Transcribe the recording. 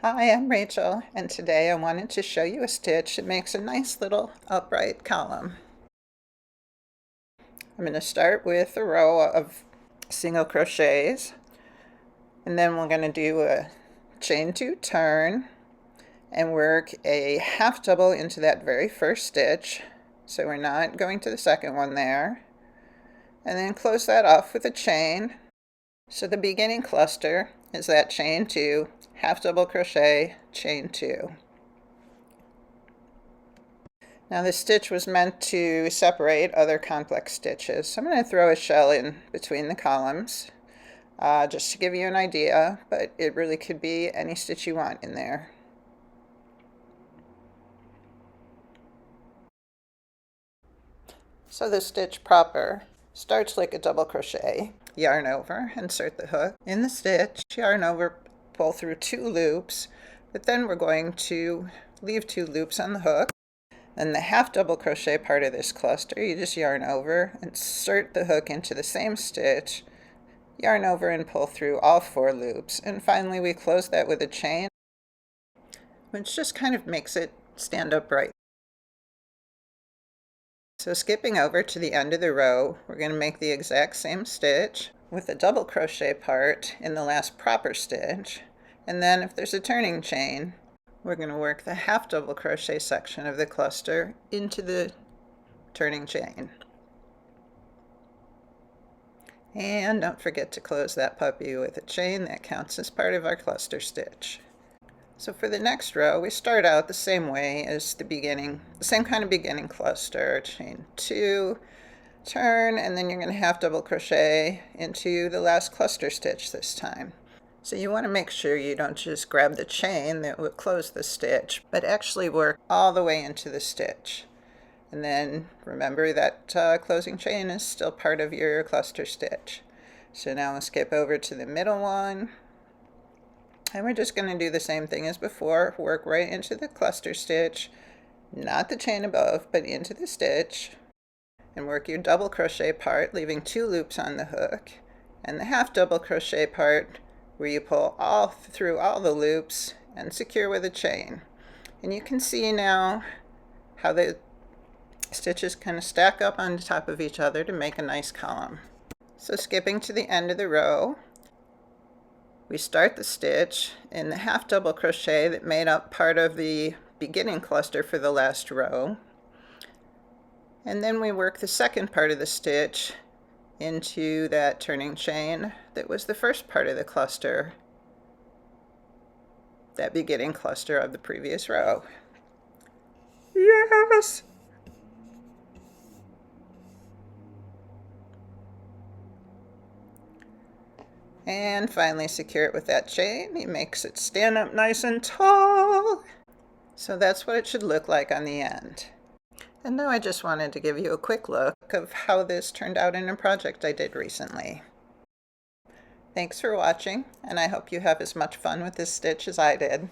Hi, I'm Rachel, and today I wanted to show you a stitch that makes a nice little upright column. I'm going to start with a row of single crochets, and then we're going to do a chain 2 turn and work a half double into that very first stitch, so we're not going to the second one there, and then close that off with a chain. So the beginning cluster is that chain 2, half double crochet, chain 2. Now this stitch was meant to separate other complex stitches, so I'm going to throw a shell in between the columns just to give you an idea, but it really could be any stitch you want in there. So the stitch proper starts like a double crochet, yarn over, insert the hook in the stitch, yarn over, pull through 2 loops, but then we're going to leave 2 loops on the hook. Then the half double crochet part of this cluster, you just yarn over, insert the hook into the same stitch, yarn over and pull through all 4 loops, and finally we close that with a chain, which just kind of makes it stand upright. So skipping over to the end of the row, we're going to make the exact same stitch with a double crochet part in the last proper stitch, and then if there's a turning chain, we're going to work the half double crochet section of the cluster into the turning chain. And don't forget to close that puppy with a chain. That counts as part of our cluster stitch. So for the next row, we start out the same way as the beginning, the same kind of beginning cluster, chain 2, turn, and then you're going to half double crochet into the last cluster stitch this time. So you want to make sure you don't just grab the chain that will close the stitch, but actually work all the way into the stitch. And then remember that closing chain is still part of your cluster stitch. So now we'll skip over to the middle one. And we're just going to do the same thing as before, work right into the cluster stitch, not the chain above, but into the stitch, and work your double crochet part, leaving 2 loops on the hook, and the half double crochet part where you pull through all the loops and secure with a chain. And you can see now how the stitches kind of stack up on top of each other to make a nice column. So skipping to the end of the row, we start the stitch in the half double crochet that made up part of the beginning cluster for the last row, and then we work the second part of the stitch into that turning chain that was the first part of the cluster, that beginning cluster of the previous row. Yes! And finally secure it with that chain. It makes it stand up nice and tall. So that's what it should look like on the end. And now I just wanted to give you a quick look of how this turned out in a project I did recently. Thanks for watching, and I hope you have as much fun with this stitch as I did.